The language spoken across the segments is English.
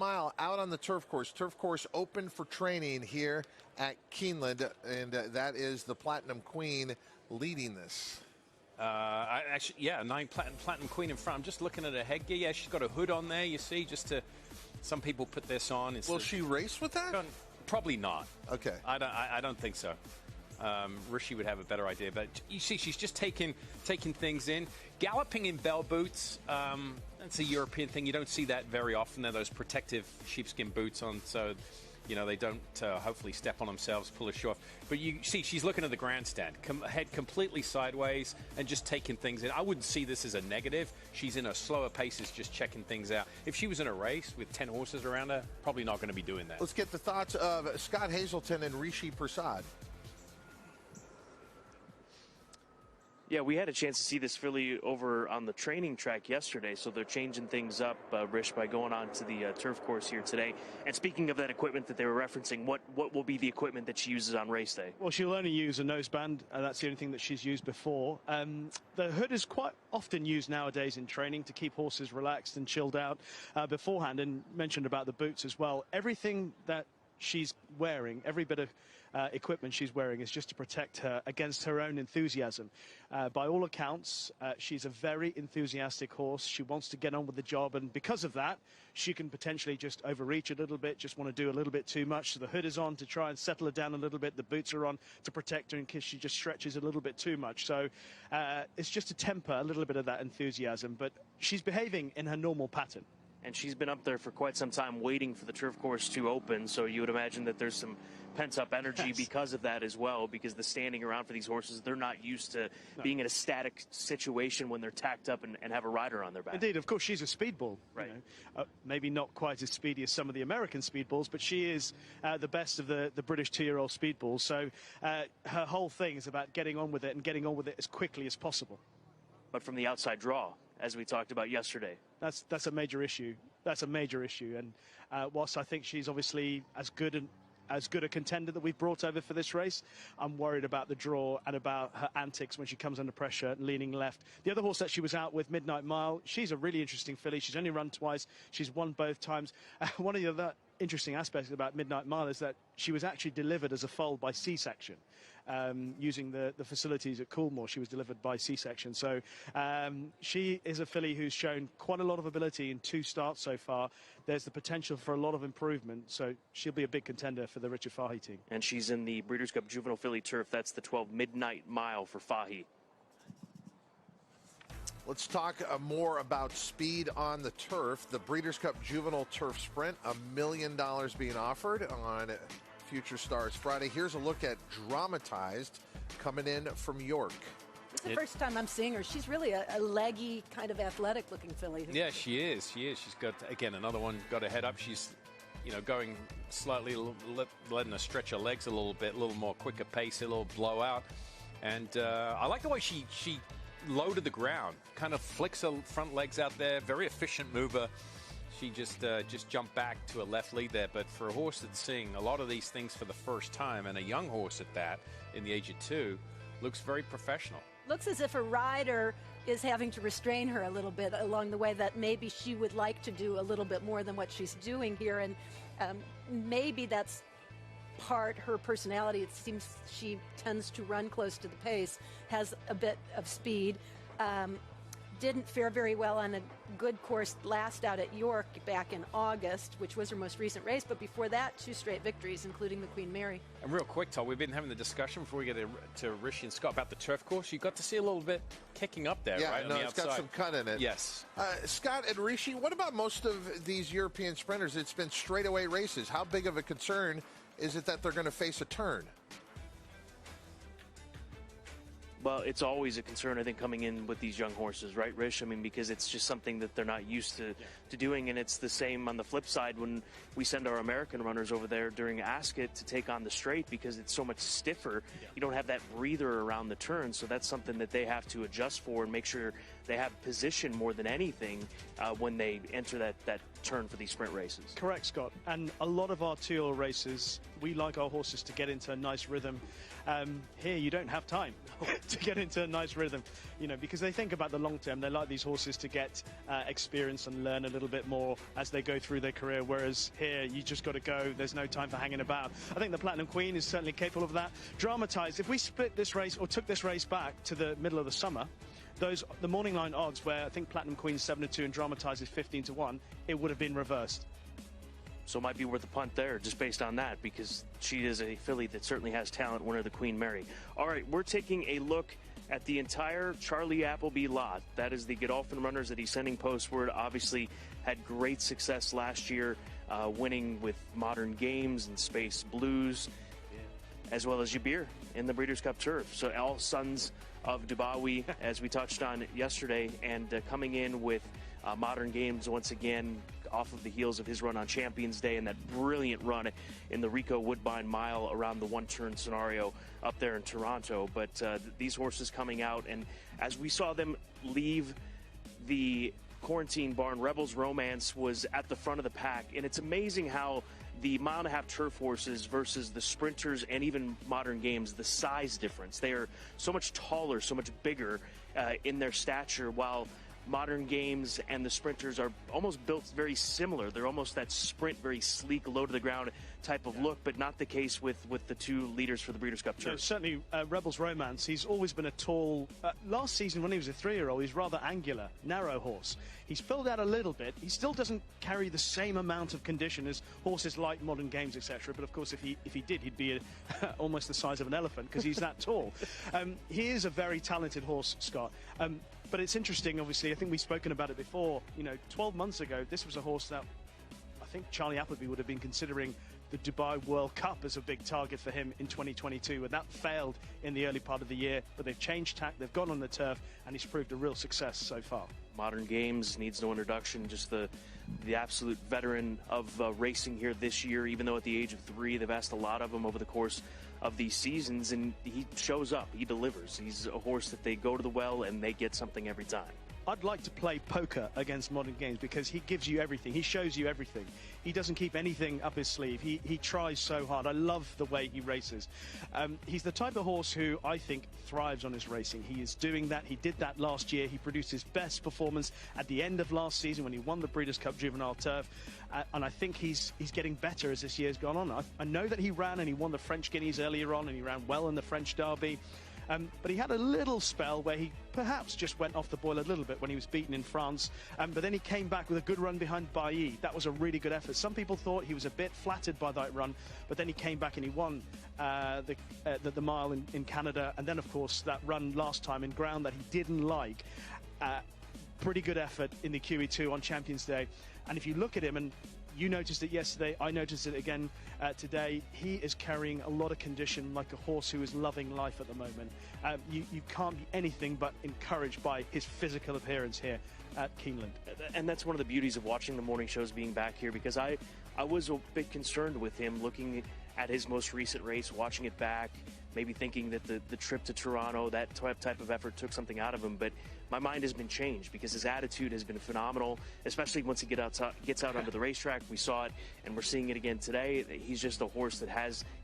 Mile out on the turf course. Turf course open for training here at Keeneland, and that is the Platinum Queen leading this. Yeah, 9 Platinum Queen in front. I'm just looking at her headgear. Yeah, she's got a hood on there, you see, just to... Some people put this on. Will she race with that? Probably not. Okay. I don't think so. Rishi would have a better idea, but you see, she's just taking things in. Galloping in bell boots, that's a European thing. You don't see that very often. They're those protective sheepskin boots on, so you know they don't hopefully step on themselves, pull a shoe off. But you see, she's looking at the grandstand, head completely sideways, and just taking things in. I wouldn't see this as a negative. She's in her slower paces, just checking things out. If she was in a race with 10 horses around her, probably not going to be doing that. Let's get the thoughts of Scott Hazelton and Rishi Prasad. Yeah, we had a chance to see this filly over on the training track yesterday, so they're changing things up, Rish, by going on to the turf course here today. And speaking of that equipment that they were referencing, what will be the equipment that she uses on race day? Well, she'll only use a noseband, and that's the only thing that she's used before. The hood is quite often used nowadays in training to keep horses relaxed and chilled out beforehand, and mentioned about the boots as well. Everything that she's wearing, every bit of equipment she's wearing is just to protect her against her own enthusiasm. By all accounts, she's a very enthusiastic horse. She wants to get on with the job, and because of that, she can potentially just overreach a little bit, just want to do a little bit too much. So the hood is on to try and settle her down a little bit. The boots are on to protect her in case she just stretches a little bit too much. So it's just to temper a little bit of that enthusiasm, but she's behaving in her normal pattern. And she's been up there for quite some time waiting for the turf course to open, so you would imagine that there's some pent-up energy because of that as well, because the standing around for these horses, they're not used to being in a static situation when they're tacked up and have a rider on their back. Indeed, of course, she's a speedball. Right. You know, maybe not quite as speedy as some of the American speedballs, but she is the best of the British 2-year-old speedballs. So her whole thing is about getting on with it and getting on with it as quickly as possible. But from the outside draw, as we talked about yesterday. That's a major issue. That's a major issue. And whilst I think she's obviously as good a contender that we've brought over for this race, I'm worried about the draw and about her antics when she comes under pressure, leaning left. The other horse that she was out with, Midnight Mile, she's a really interesting filly. She's only run twice. She's won both times. One of the other interesting aspects about Midnight Mile is that she was actually delivered as a foal by C-section. Using the facilities at Coolmore, she was delivered by C-section. So she is a filly who's shown quite a lot of ability in 2 starts so far. There's the potential for a lot of improvement, so she'll be a big contender for the Richard Fahey team. And she's in the Breeders' Cup Juvenile Filly Turf. That's the 12 Midnight Mile for Fahey. Let's talk more about speed on the turf. The Breeders' Cup Juvenile Turf Sprint, $1 million being offered on Future Stars Friday. Here's a look at Dramatized coming in from York. It's the first time I'm seeing her. She's really a leggy, kind of athletic-looking filly. Yeah, she is. She's got, again, another one got her head up. She's, you know, going slightly, letting her stretch her legs a little bit, a little more quicker pace, a little blowout. And I like the way she loaded the ground, kind of flicks her front legs out there. Very efficient mover. She just jumped back to a left lead there. But for a horse that's seeing a lot of these things for the first time, and a young horse at that, in the age of 2, looks very professional. Looks as if a rider is having to restrain her a little bit along the way, that maybe she would like to do a little bit more than what she's doing here. And maybe that's part her personality. It seems she tends to run close to the pace, has a bit of speed. Didn't fare very well on a good course last out at York back in August, which was her most recent race, but before that, 2 straight victories, including the Queen Mary. And real quick, Todd, we've been having the discussion before we get to Rishi and Scott about the turf course. You got to see a little bit kicking up there, yeah, right? No, on the it's outside. got some cut in it. Yes. Scott and Rishi, what about most of these European sprinters? It's been straightaway races. How big of a concern is it that they're going to face a turn? Well, it's always a concern, I think, coming in with these young horses, right, Rish? I mean, because it's just something that they're not used to doing, and it's the same on the flip side when we send our American runners over there during Ascot to take on the straight, because it's so much stiffer. Yeah. You don't have that breather around the turn, so that's something that they have to adjust for and make sure they have position more than anything when they enter that turn for these sprint races. Correct, Scott. And a lot of our 2-year-old races, we like our horses to get into a nice rhythm. Here, you don't have time to get into a nice rhythm, you know, because they think about the long term. They like these horses to get experience and learn a little bit more as they go through their career, whereas here, you just got to go. There's no time for hanging about. I think the Platinum Queen is certainly capable of that. Dramatized, if we split this race or took this race back to the middle of the summer, the morning line odds where I think Platinum Queen is 7-2 and Dramatized is 15-1, it would have been reversed. So it might be worth a punt there just based on that, because she is a filly that certainly has talent, winner of the Queen Mary. All right, we're taking a look at the entire Charlie Appleby lot. That is the Godolphin runners that he's sending postward. Obviously had great success last year, winning with Modern Games and Space Blues, as well as Jabir in the Breeders' Cup Turf. So all sons of Dubawi, as we touched on yesterday, and coming in with Modern Games once again off of the heels of his run on Champions Day and that brilliant run in the Rico Woodbine Mile around the one-turn scenario up there in Toronto. But these horses coming out, and as we saw them leave the quarantine barn, Rebels Romance was at the front of the pack, and it's amazing how the mile-and-a-half turf horses versus the sprinters and even Modern Games, the size difference. They are so much taller, so much bigger in their stature, while Modern Games and the sprinters are almost built very similar. They're almost that sprint, very sleek, low to the ground type of look, but not the case with the two leaders for the Breeders' Cup Turf. No, certainly Rebels Romance, he's always been a tall, last season when he was a 3-year-old, he's rather angular, narrow horse. He's filled out a little bit. He still doesn't carry the same amount of condition as horses like Modern Games, etc. But of course, if he did, he'd be almost the size of an elephant because he's that tall. He is a very talented horse, Scott. But it's interesting, obviously, I think we've spoken about it before. You know, 12 months ago, this was a horse that I think Charlie Appleby would have been considering the Dubai World Cup as a big target for him in 2022, and that failed in the early part of the year. But they've changed tack, they've gone on the turf, and he's proved a real success so far. Modern Games needs no introduction, just the absolute veteran of racing here this year. Even though at the age of 3, they've asked a lot of him over the course of these seasons, and he shows up, he delivers. He's a horse that they go to the well and they get something every time. I'd like to play poker against Modern Games because he gives you everything. He shows you everything. He doesn't keep anything up his sleeve. He tries so hard. I love the way he races. He's the type of horse who I think thrives on his racing. He is doing that. He did that last year. He produced his best performance at the end of last season when he won the Breeders' Cup Juvenile Turf. And I think he's getting better as this year's gone on. I know that he ran and he won the French Guineas earlier on, and he ran well in the French Derby. But he had a little spell where he perhaps just went off the boil a little bit when he was beaten in France. But then he came back with a good run behind Bailly. That was a really good effort. Some people thought he was a bit flattered by that run, but then he came back and he won the mile in Canada. And then, of course, that run last time in ground that he didn't like. Pretty good effort in the QE2 on Champions Day. And if you look at him, and you noticed it yesterday, I noticed it again today, he is carrying a lot of condition like a horse who is loving life at the moment. You can't be anything but encouraged by his physical appearance here at Keeneland. And that's one of the beauties of watching the morning shows being back here, because I was a bit concerned with him looking at his most recent race, watching it back, maybe thinking that the trip to Toronto, that type of effort took something out of him. But my mind has been changed because his attitude has been phenomenal, especially once he gets out onto the racetrack. We saw it, and we're seeing it again today. He's just a horse that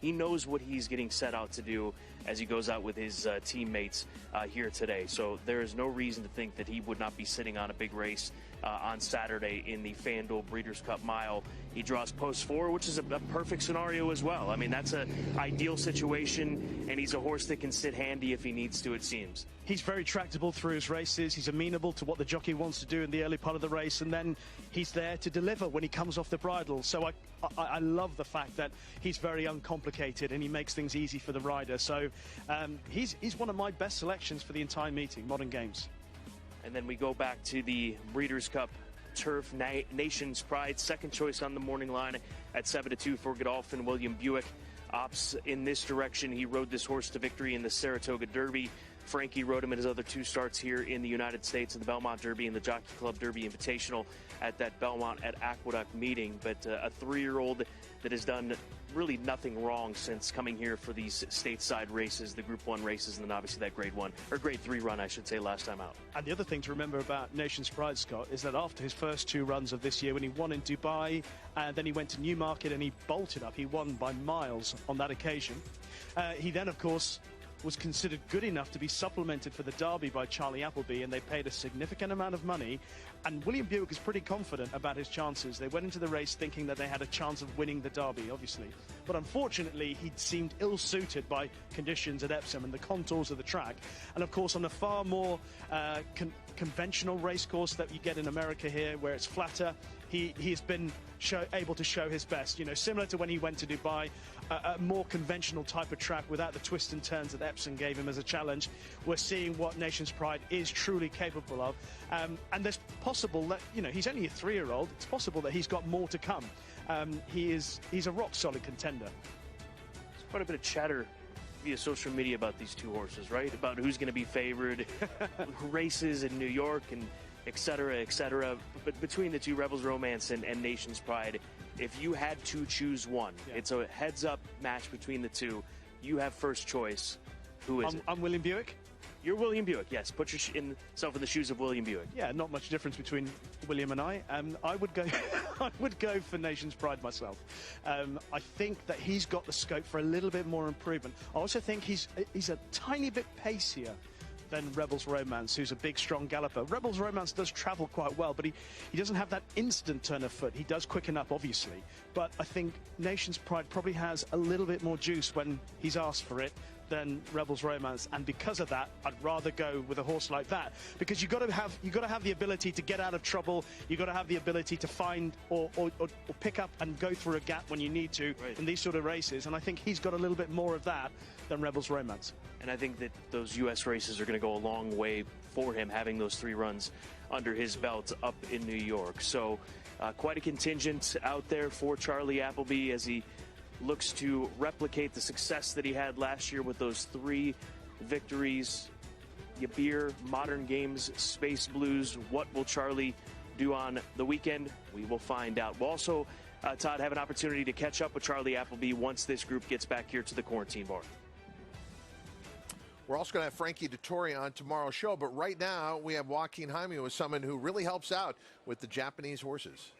he knows what he's getting set out to do as he goes out with his teammates here today. So there is no reason to think that he would not be sitting on a big race on Saturday in the FanDuel Breeders' Cup Mile. He draws post 4, which is a perfect scenario as well. I mean, that's an ideal situation, and he's a horse that can sit handy if he needs to, it seems. He's very tractable through his races. He's amenable to what the jockey wants to do in the early part of the race, and then he's there to deliver when he comes off the bridle. So I love the fact that he's very uncomplicated and he makes things easy for the rider. So he's one of my best selections for the entire meeting, Modern Games. And then we go back to the Breeders' Cup Turf Nation's Pride, second choice on the morning line at 7-2 for Godolphin. William Buick opts in this direction. He rode this horse to victory in the Saratoga Derby. Frankie rode him in his other 2 starts here in the United States in the Belmont Derby and the Jockey Club Derby Invitational at that Belmont at Aqueduct meeting. But a 3-year-old that has done really nothing wrong since coming here for these stateside races, the Group 1 races, and then obviously that Grade 1, or Grade 3 run, I should say, last time out. And the other thing to remember about Nation's Pride, Scott, is that after his first 2 runs of this year, when he won in Dubai, and then he went to Newmarket and he bolted up, he won by miles on that occasion. He then, of course, was considered good enough to be supplemented for the Derby by Charlie Appleby, and they paid a significant amount of money. And William Buick is pretty confident about his chances. They went into the race thinking that they had a chance of winning the Derby, obviously. But unfortunately, he seemed ill-suited by conditions at Epsom and the contours of the track. And of course, on a far more conventional race course that you get in America here, where it's flatter, he's been able to show his best. You know, similar to when he went to Dubai, a more conventional type of track without the twists and turns that Epsom gave him as a challenge. We're seeing what Nation's Pride is truly capable of. And there's possible that, you know, he's only a 3-year-old. It's possible that he's got more to come. He's a rock-solid contender. There's quite a bit of chatter via social media about these 2 horses, right? About who's going to be favored, races in New York, and et cetera, et cetera. But between the 2, Rebels Romance and Nation's Pride, if you had to choose one, it's a heads-up match between the 2. You have first choice. Who is it? I'm William Buick. You're William Buick, yes. Put yourself in the shoes of William Buick. Yeah, not much difference between William and I. I would go, I would go for Nation's Pride myself. I think that he's got the scope for a little bit more improvement. I also think he's a tiny bit pacier than Rebels Romance, who's a big, strong galloper. Rebels Romance does travel quite well, but he doesn't have that instant turn of foot. He does quicken up, obviously. But I think Nation's Pride probably has a little bit more juice when he's asked for it than Rebels Romance, and because of that, I'd rather go with a horse like that, because you've got to have the ability to get out of trouble. You've got to have the ability to find or pick up and go through a gap when you need to in these sort of races, and I think he's got a little bit more of that than Rebels Romance. And I think that those U.S. races are going to go a long way for him, having those 3 runs under his belt up in New York. So quite a contingent out there for Charlie Appleby as he looks to replicate the success that he had last year with those 3 victories. Yabir, Modern Games, Space Blues. What will Charlie do on the weekend? We will find out. We'll also, Todd, have an opportunity to catch up with Charlie Appleby once this group gets back here to the quarantine bar. We're also going to have Frankie Dettori on tomorrow's show, but right now we have Joaquin Jaime with someone who really helps out with the Japanese horses.